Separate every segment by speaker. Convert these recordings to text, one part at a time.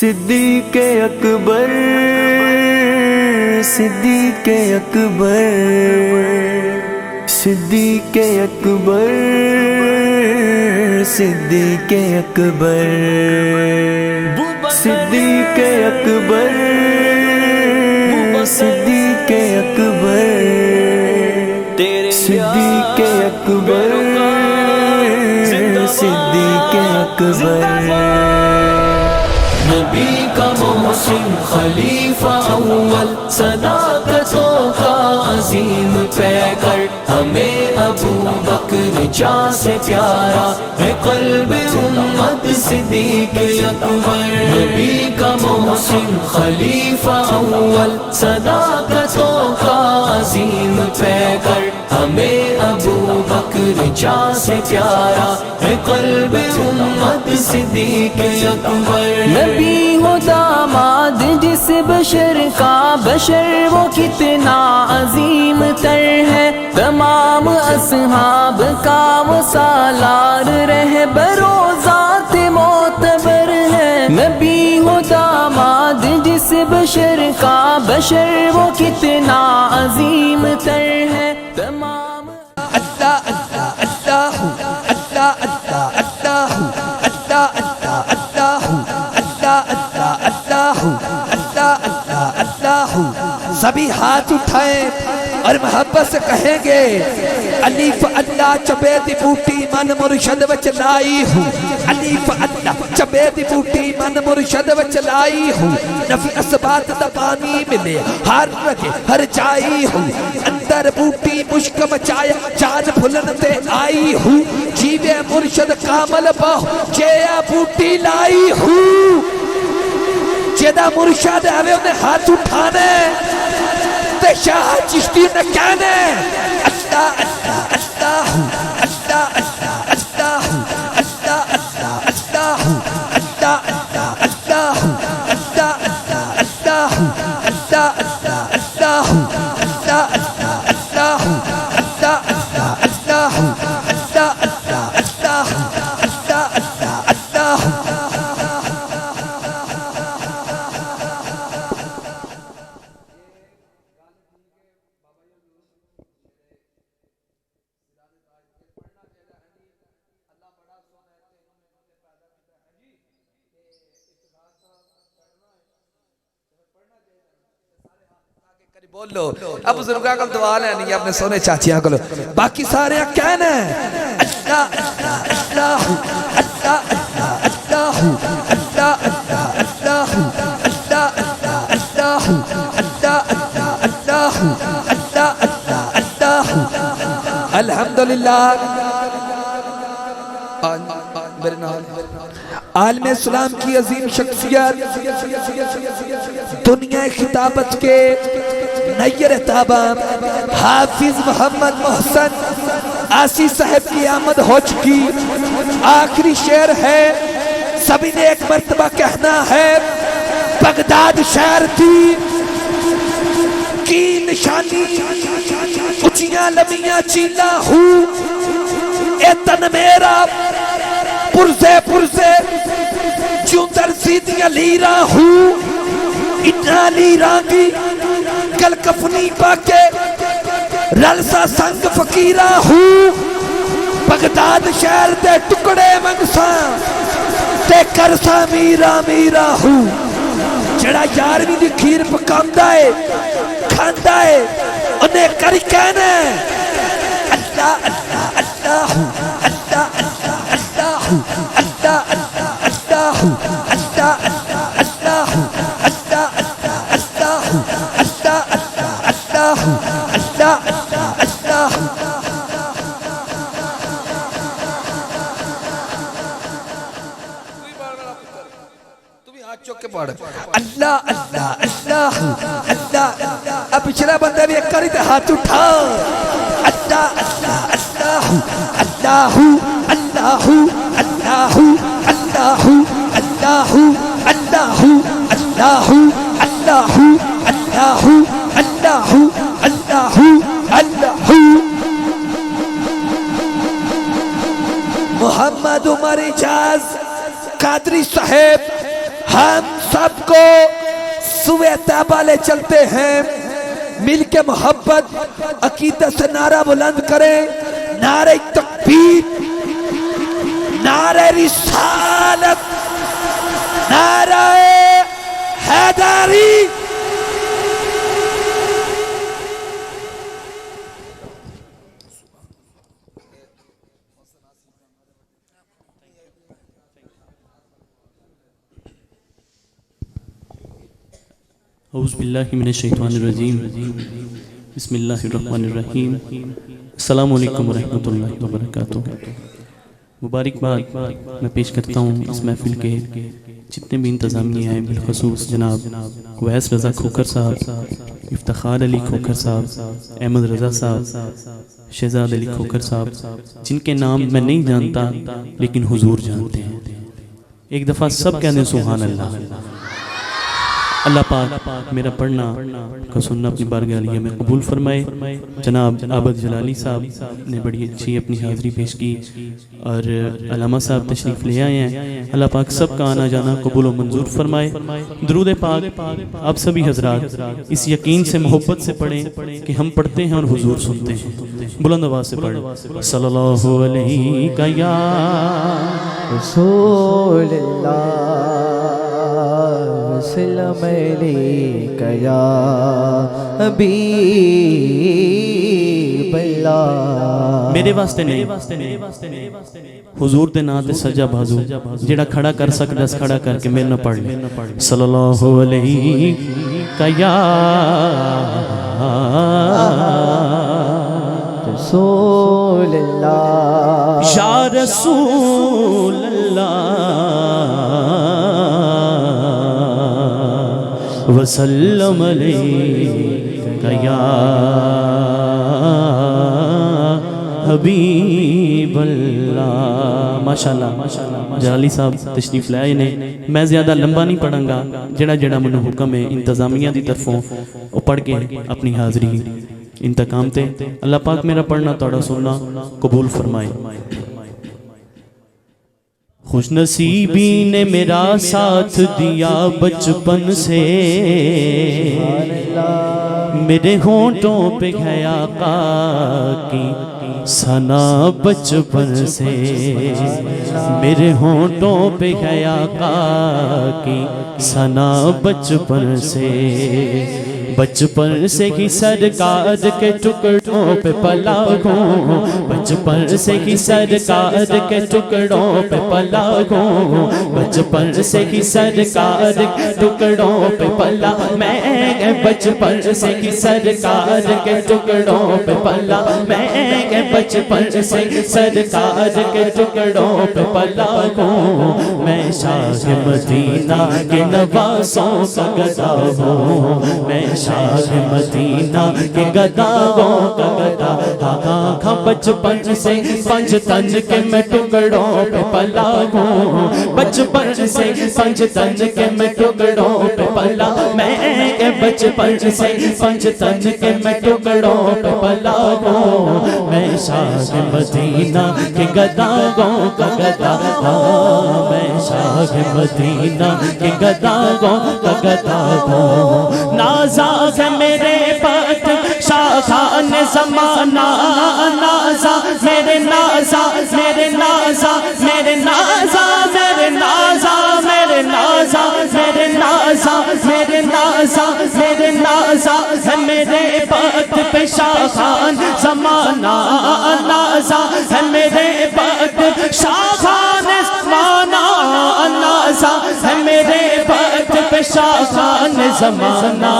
Speaker 1: صدیق اکبر صدیق اکبر صدیق اکبر صدیق اکبر صدیق اکبر صدیق اکبر صدیق اکبر صدیق اکبر
Speaker 2: نبی کا محسن خلیفہ اول صداقتوں کا عظیم پیکر ہمیں ابو بکر جاں سے پیارا ہے قلب امت صدیق اکبر نبی کا محسن خلیفہ اول صداقتوں کا عظیم پیکر ہمیں ابو بکر جاں سے پیارا ہے قلب امت صدیق اکبر
Speaker 3: نبی ہو داماد جس بشر کا بشر وہ کتنا عظیم تر ہے تمام اصحاب کا وہ سالار رہبر و ذات معتبر ہے نبی ہو داماد جس بشر کا بشر وہ کتنا عظیم تر ہے تمام
Speaker 4: اللہ اللہ اللہ اللہ اللہ اللہ اللہ اللہ اللہ اللہ اللہ اللہ اللہ اللہ سبھی ہاتھ اٹھائیں اور محبت سے کہیں گے علیف اللہ چبید بوٹی من مرشد وچ لائی ہوں علیف اللہ چبید بوٹی من مرشد وچ لائی ہوں نفی اسبات دبانی ملے ہر رگے ہر جائی ہوں اندر بوٹی مشک مچائے چاند پھلن تے آئی ہوں جیوے مرشد کامل باہو جیا بوٹی لائی ہوں جیدہ مرشد ہے انہیں ہاتھ اٹھانے تے شاہ چشتی نے کہنے اللہ اللہ اللہ اللہ اللہ اللہ اللہ اللہ اللہ اللہ اللہ اللہ اللہ اللہ اللہ بولو اب بزرگاں کو دعا لینی ہے اپنے سونے چاچیاں کو باقی سارے کہنا ہے اللہ اللہ اللہ اللہ اللہ اللہ اللہ اللہ اللہ اللہ اللہ الحمدللہ عالم اسلام کی عظیم شخصیت دنیا خطابت کے نیر تابہ حافظ محمد محسن آسی صاحب کی آمد ہو چکی آخری شعر ہے سبھی نے ایک مرتبہ کہنا ہے بغداد شہر تھی کی نشانی اچھیاں لمیاں چیلا ہوں اے تن میرا پرزے پرزے جوں در سیدیاں لیرا ہوں اتنا لیرا کی کل کفنی پاکے رلسا سنگ فقیرہ ہوں بغداد شہر دے ٹکڑے منگساں تے کرسا میرا میرا ہوں جڑا یارویں دی کھیر پکاندہ ہے کھاندہ ہے انہیں کری کہنا ہے اللہ اللہ اللہ اللہ اللہ اللہ اللہ اللہ اللہ اللہ اللہ اللہ اللہ اللہ اللہ اب پچھلا بندہ بھی ایک کری تے ہاتھ اٹھا اللہ اللہ اللہ اللہ اللہ اللہ اللہ اللہ اللہ اللہ اللہ اللہ اللہ اللہ محمد عمر اجاز قادری صاحب ہم سب کو سوئے طیبہ لے چلتے ہیں. مل کے محبت عقیدت سے نعرہ بلند کریں. نعرہ تکبیر، نعرہ رسالت، نعرہ حیدری.
Speaker 5: اعوذ باللہ من الشیطان الرجیم. بسم اللہ الرحمن الرحیم. السلام علیکم ورحمۃ اللہ وبرکاتہ. مبارکباد میں پیش کرتا ہوں اس محفل کے جتنے بھی انتظامیہ ہیں، بالخصوص جناب اویس رضا کھوکھر صاحب، افتخار علی کھوکھر صاحب، احمد رضا صاحب، شہزاد علی کھوکھر صاحب، جن کے نام میں نہیں جانتا لیکن حضور جانتے ہیں. ایک دفعہ سب کہہ دیں سبحان اللہ. اللہ پاک میرا پڑھنا کا سننا اپنی بارگاہ علیہ میں قبول فرمائے. جناب عابد جلالی صاحب نے بڑی اچھی اپنی حاضری پیش کی اور علامہ صاحب تشریف لے آئے ہیں. اللہ پاک سب کا آنا جانا قبول و منظور فرمائے. درود پاک آپ سبھی حضرات اس یقین سے محبت سے پڑھیں کہ ہم پڑھتے ہیں اور حضور سنتے ہیں. بلند آواز سے پڑھیں. صلی اللہ علیہ یا
Speaker 1: رسول اللہ وسلم علیک یا حبیب اللہ.
Speaker 5: میرے واسطے نہیں، حضور دے نام تے سجا بازو جڑا کھڑا کر سکدا اس کھڑا کر کے میرے نہ پڑھ لے. صلی اللہ علیہ یا
Speaker 1: رسول اللہ
Speaker 5: یا رسول اللہ وسلم علیک یا حبیب اللہ. ماشاءاللہ جلالی صاحب تشریف لائے نے. میں زیادہ لمبا نہیں پڑھوں گا. جڑا جڑا منو حکم ہے انتظامیہ دی طرفوں وہ پڑھ کے اپنی حاضری انتقام تے. اللہ پاک میرا پڑھنا توڑا سننا قبول فرمائے. خوش نصیبی نے میرا ساتھ دیا بچپن سے، میرے ہونٹوں پہ ہے آقا کی ثنا بچپن سے، میرے ہونٹوں پہ ہے آقا کی ثنا بچپن سے. بچپن سے ہی سرکار کے ٹکڑوں پہ پلا ہوں، بچپن سے ہی سرکار کے ٹکڑوں پہ پلا ہوں، بچپن سے ہی سرکار کے ٹکڑوں پہ پلا. میں بچپن سے ہی سرکار کے ٹکڑوں پہ پلا، میں بچپن سے ہی سرکار کے ٹکڑوں پہ پلا ہوں. میں شاہ مدینہ کے نوازوں کا گدا ہوں، میں شاہ مدینہ کے گداؤں کا گدا. ہاں بچپن سے پنج تن کے میں ٹکڑوں پہ پلا ہوں، بچپن سے پنج تن کے میں ٹکڑوں پہ پلا. میں بچپن سے پنج تن کے میں ٹکڑوں پہ پلا ہوں. میں شاہ مدینہ کے گداؤں کا گدا. میں شاہ مدینہ کے گداؤں کا گدا ہوں. نازا ہے میرے پت شاخان زمانہ، نازا میرے نازا میرے نازا میرے نازا میرے نازا میرے نازا میرے نازا میرے نازا میرے نازا ہے میرے پت پہ شاخان زمانہ، نازا ہے میرے پت شاخان زمانہ، نازا ہے میرے پت پہ شاخان زمانہ.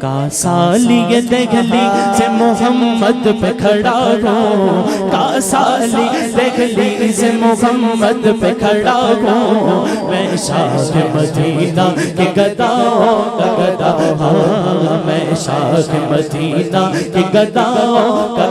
Speaker 5: کا سالی دہلی سے محمد پہ کھڑا ہوں، کا سالی دہلی سے محمد پہ کھڑا ہوں. میں شاہ مدینہ کے گداؤں کا گدا. ہاں میں شاہ مدینہ کے گداؤں کا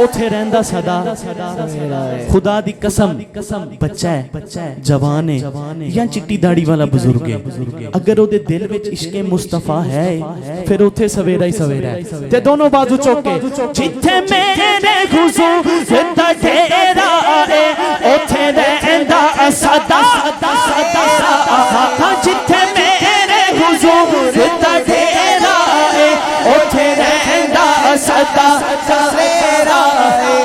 Speaker 5: اوتھے رہندا صدا خدا دی قسم بچہ ہے جوان ہے یا چٹی داڑی والا بزرگ ہے اگر او دے دل وچ عشق مصطفیٰ ہے پھر اوتھے سویرا ہی سویرا ہے تے دونوں بازو چوکے جتھے میرے حضور دا ڈیرا ہے اوتھے رہندا صدا جتھے میرے حضور دا ڈیرا ہے اوتھے رہندا صدا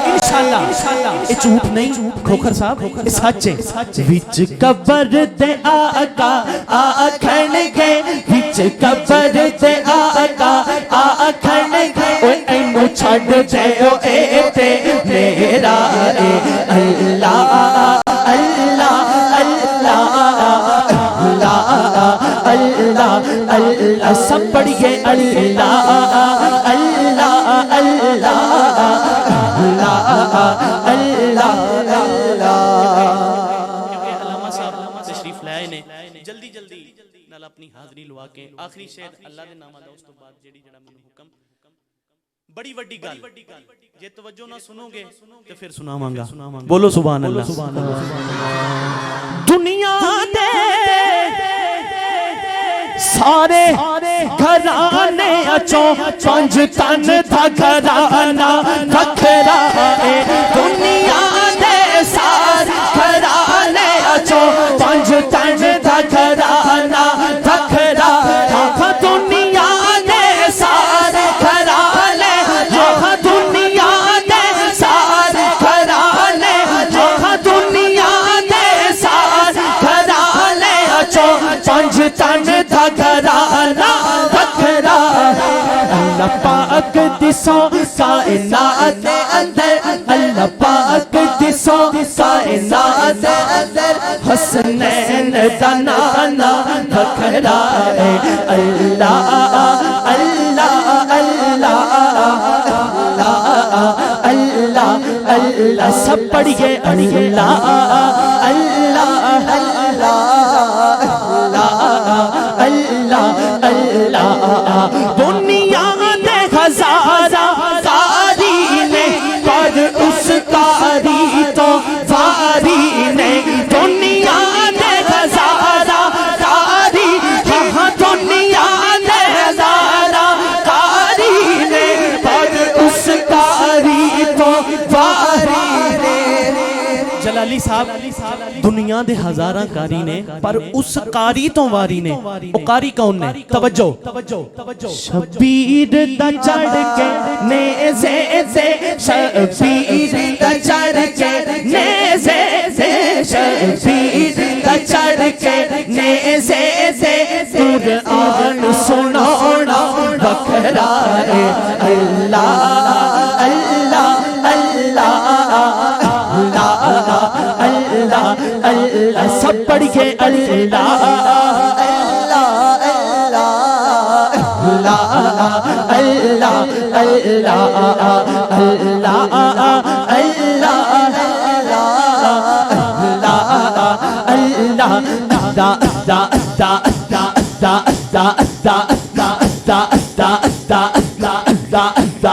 Speaker 5: انشاءاللہ یہ جھوٹ نہیں کھوکھر صاحب یہ سچ ہے وچ قبر تے آقا آکھن گے وچ قبر تے آقا آکھن گے اوے اینو چھڈ دے او اے تے میرا اے اللہ اللہ اللہ اللہ اللہ سب پڑھیے اللہ اللہ اللہ علامہ صاحب تشریف لائے نے جلدی جلدی نال اپنی حاضری لوا کے آخری شعر اللہ دے نام دا اس تو بعد جیڑی جڑا مینوں حکم بڑی وڈی گل جے توجہ نہ سنو گے تے پھر سناواں گا بولو سبحان اللہ دنیا دے سارے گھرانے اچوں پنج تن دا گھرانہ وکھرا ہے دنیا دے سارے گھرانے اچوں پنج تن دا گھرانہ وکھرا ہے دنیا دے سارے گھرانے دنیا دے سارے گھرانے دنیا دے سارے گھرانے اچوں پنج تن دا گھرانہ وکھرا اللہ پاک دی سو کائنات دے اندر اللہ پاک دی سو کائنات دے اندر حسنین دا نانا وکھرا ہے اللہ اللہ اللہ اللہ اللہ سب پڑھیے اللہ اللہ اللہ اللہ اللہ دنیا دے ہزارہ کاری نے پر اس کاری تو واری نے دنیا دے ہزارہ کاری ہاں دنیا دے ہزارہ کاری نے پر اس کاری تو واری نے جلالی صاحب دنیا دے ہزاراں کاری نے پر اس کاری تو واری نے او کاری کون نے توجہ شبیر دا چڑھ کے نیزے سے شبیر دا چڑھ کے نیزے سے شبیر دا چڑھ کے نیزے سے قرآن سنانا وکھرا ہے اللہ اللہ اللہ اللہ اللہ سب پڑھیے اللہ اللہ اللہ اللہ اللہ اللہ اللہ دا دا دا دا دا دا دا دا دا دا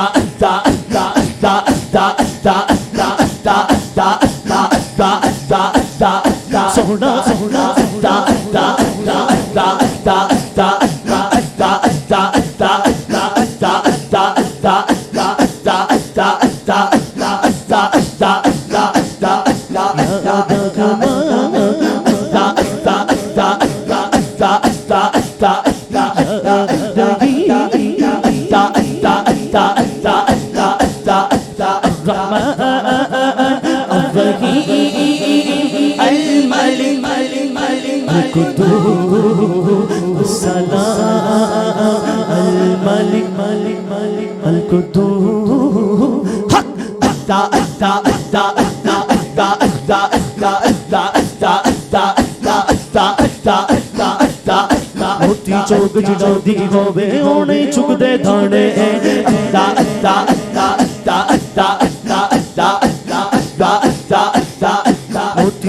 Speaker 5: دا دا دا سونا سونا دا دا دا دا دا دا دا دا دا دا دا دا دا دا دا موتی چوک جڑی ہوے اونے چک دے دھانے دا دا دا دا دا دا دا دا دا موتی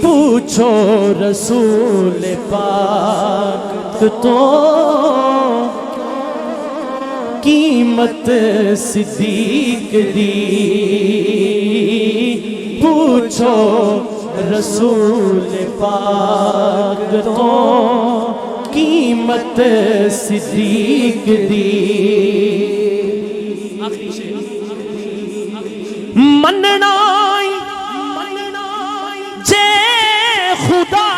Speaker 5: پوچھو رسول پاک تو قیمت صدیق دی پوچھو رسول پاک تو قیمت صدیق دی مننائی جے خدا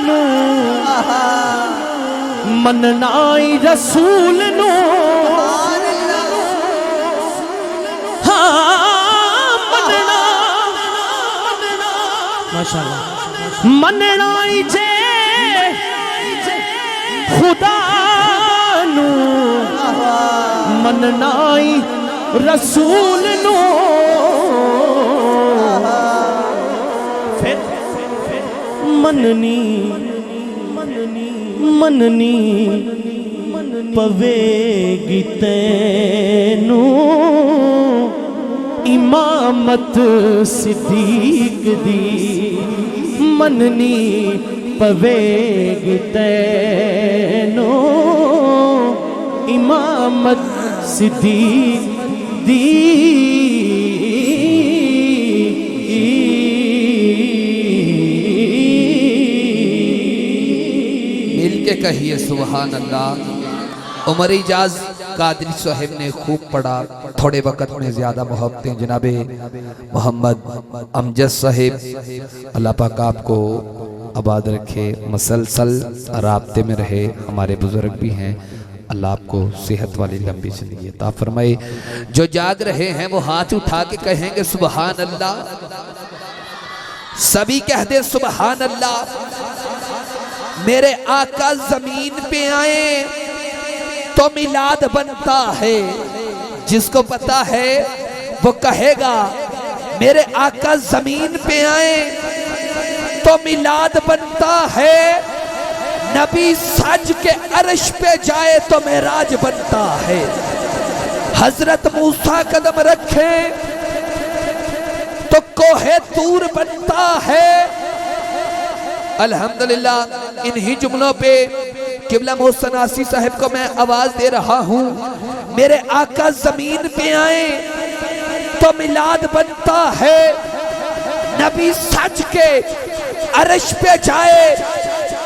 Speaker 5: نو مننائی رسول نو مننائی جے خدا نو مننائی رسول نو مننی پوے گی تینو امامت صدیق دی مننی پوے گی تینو امامت صدیق دی
Speaker 4: مل کے کہیے سبحان اللہ۔ عمر اجاز قادری صاحب نے خوب پڑھا، تھوڑے وقت میں زیادہ محبتیں جناب محمد امجد صاحب، اللہ پاک آپ کو آباد رکھے، مسلسل رابطے میں رہے، ہمارے بزرگ بھی ہیں، اللہ آپ کو صحت والی لمبی زندگی عطا فرمائے۔ جو جاگ رہے ہیں وہ ہاتھ اٹھا کے کہیں گے سبحان اللہ، سبھی کہہ دے سبحان اللہ۔ میرے آقا زمین پہ آئیں تو میلاد بنتا ہے، جس کو پتا ہے وہ کہے گا میرے آقا زمین پہ آئیں تو میلاد بنتا ہے، نبی سج کے عرش پہ جائے تو معراج بنتا ہے، حضرت موسیٰ قدم رکھیں تو کوہ طور بنتا ہے۔ الحمدللہ انہی جملوں پہ قبلہ محسن آسی صاحب کو میں آواز دے رہا ہوں، میرے آقا زمین پہ آئیں تو میلاد بنتا ہے، نبی سج کے عرش پہ جائے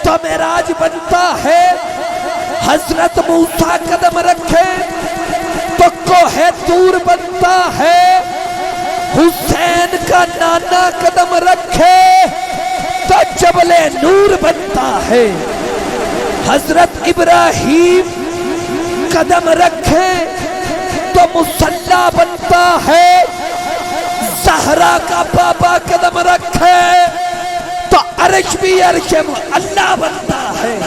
Speaker 4: تو معراج بنتا ہے، حضرت موسیٰ قدم رکھے تو کوہ طور بنتا ہے، حسین کا نانا قدم رکھے تو جبل نور بنتا ہے، حضرت ابراہیم قدم رکھے تو مصلی بنتا ہے، زہرا کا بابا قدم رکھے تو عرش بھی عرش اللہ بنتا ہے۔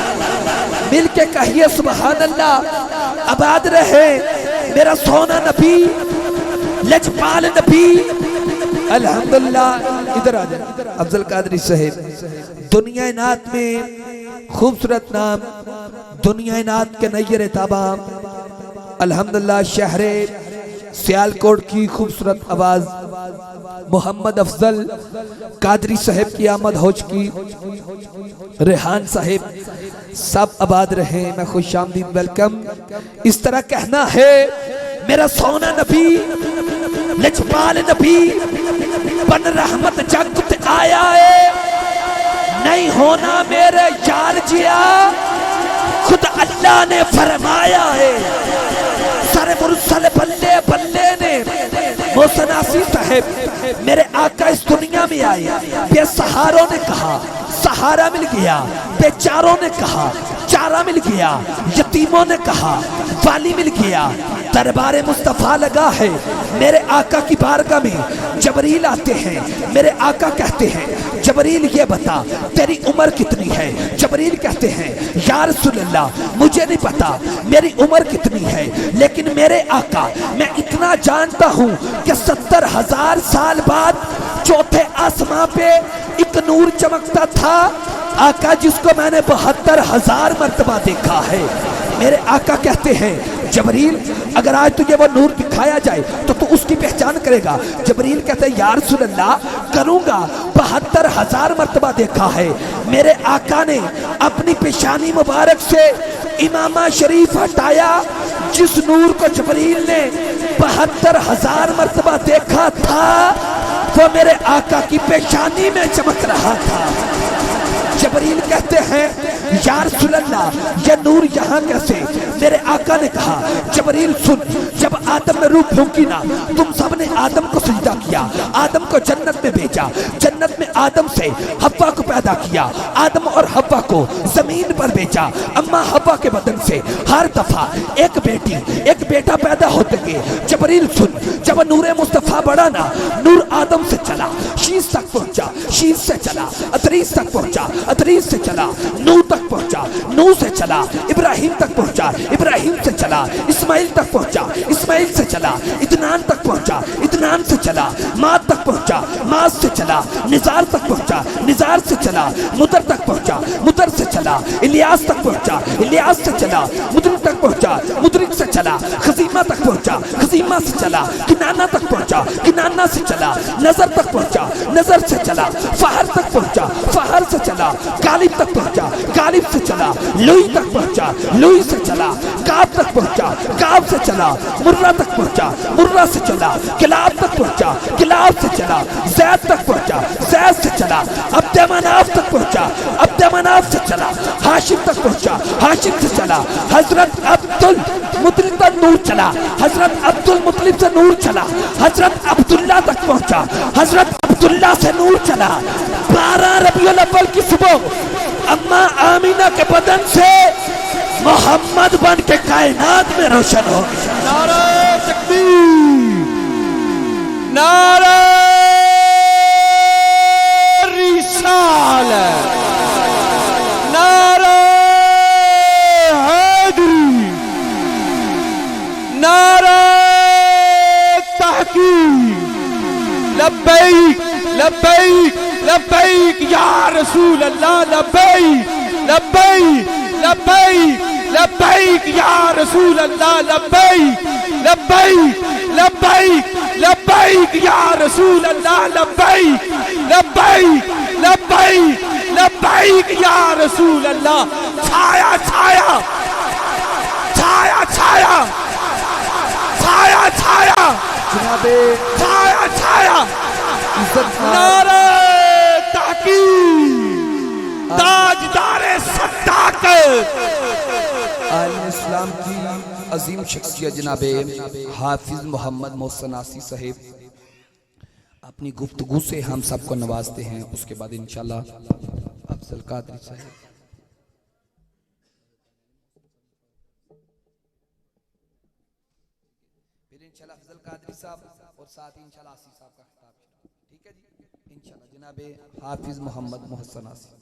Speaker 4: مل کے کہیے سبحان اللہ۔ آباد رہے میرا سونا نبی، لجپال نبی۔ الحمدللہ ادھر آ جائے افضل قادری صاحب، دنیا نعت میں خوبصورت نام، دنیا نعت کے نیر تابام، الحمدللہ شہر سیالکوٹ کی خوبصورت آواز محمد افضل قادری صاحب کی آمد ہو چکی، ریحان صاحب سب آباد رہیں، میں خوش آمدید ویلکم۔ اس طرح کہنا ہے میرا سونا نبی، لجپال نبی، بن رحمت جگ تے آیا ہے، نہیں ہونا میرے یار جیا، خود اللہ نے فرمایا ہے، سر مرسل بلے بلے نے محسن آسی صاحب میرے آقا اس دنیا میں آئے، بے سہاروں نے کہا سہارا مل گیا، بے چاروں نے کہا چارہ مل گیا، یتیموں نے کہا والی مل گیا، دربار مصطفیٰ لگا ہے۔ میرے آقا کی بارگاہ میں جبریل آتے ہیں، میرے آقا کہتے ہیں جبریل یہ بتا تیری عمر کتنی ہے؟ جبریل کہتے ہیں یا رسول اللہ مجھے نہیں پتا میری عمر کتنی ہے، لیکن میرے آقا میں اتنا جانتا ہوں کہ 70,000 سال بعد چوتھے آسمان پہ ایک نور چمکتا تھا، آقا جس کو میں نے 72,000 مرتبہ دیکھا ہے۔ میرے آقا کہتے ہیں جبریل اگر آج تجھے وہ نور دکھایا جائے تو تو اس کی پہچان کرے گا؟ جبریل کہتے ہیں یا رسول اللہ کروں گا، 72,000 مرتبہ دیکھا ہے۔ میرے آقا نے اپنی پیشانی مبارک سے امامہ شریف ہٹایا، جس نور کو جبریل نے 72,000 مرتبہ دیکھا تھا وہ میرے آقا کی پیشانی میں چمک رہا تھا۔ جبریل کہتے ہیں یا رسول اللہ یہ نور یہاں کیسے؟ میرے آقا نے کہا جبریل سن، جب آدم میں روح پھونکی نا تم سب نے آدم کو سجدہ کیا، آدم کو جنت میں بھیجا، جنت میں آدم سے حوا کو پیدا کیا، آدم اور حوا کو زمین پر بھیجا، اما حوا کے بدن سے ہر دفعہ ایک بیٹی ایک بیٹا پیدا ہوتے گئے۔ جبریل سن، جب نور مصطفیٰ بڑھا نا نور آدم سے چلا شیش تک پہنچا، شیش سے چلا ادریس تک پہنچا، ادریس سے چلا نو تک پہنچا، نو سے چلا ابراہیم تک پہنچا، ابراہیم سے چلا اسماعیل تک پہنچا، اسماعیل سے چلا ادنان تک پہنچا، ادنان سے چلا ماد تک پہنچا، ماد سے چلا نزار تک پہنچا، نزار سے چلا مدر تک پہنچا، مدر سے چلا الیاس تک پہنچا، الیاس سے چلا مدرک تک پہنچا، مدرک سے چلا خزیمہ تک پہنچا، خزیمہ سے چلا کنانہ تک پہنچا، کنانہ سے چلا نظر تک پہنچا، نظر سے چلا فہر تک پہنچا، فہر سے چلا غالب تک پہنچا، غالب سے چلا لوئی تک پہنچا، لوئی سے چلا کعب تک پہنچا، کعب سے چلا مرہ تک پہنچا، مرہ سے چلا کلاب تک پہنچا، کلاب سے چلا زید تک پہنچا، زید سے چلا عبد مناف تک پہنچا، عبد مناف سے چلا ہاشم تک پہنچا، ہاشم سے چلا حضرت عبد المطلب تک نور چلا، حضرت عبد المطلب سے نور چلا، حضرت عبداللہ تک پہنچا، حضرت عبداللہ سے نور چلا۔ 12 ربیع الاول کی صبح اما آمینہ کے بدن سے محمد بن کے کائنات میں روشن ہو گیا۔
Speaker 6: نعرہ تکبیر، نعرہ رسالت، نعرہ حیدری، نعرہ تحقیق، لبیک لبیک لبیک یا رسول اللہ، لبیک لبیک لبیک لبیک یا رسول اللہ، لبیک لبیک لبیک لبیک یا رسول اللہ، لبیک لبیک لبیک لبیک یا رسول اللہ۔ چھایا چھایا چھایا چھایا چھایا چھایا
Speaker 4: جناب
Speaker 6: چھایا چھایا، نعرہ تحقیق، تاجدار صداقت،
Speaker 4: عالم اسلام کی عظیم شخصیت جناب حافظ محمد محسن آسی صاحب اپنی گفتگو سے ہم سب کو نوازتے ہیں۔ اس کے بعد انشاءاللہ افضل قادری صاحب، پھر انشاءاللہ افضل قادری صاحب اور ساتھ ہی انشاءاللہ آسی صاحب کا خطاب، ٹھیک ہے جی انشاءاللہ جناب حافظ محمد محسن آسی۔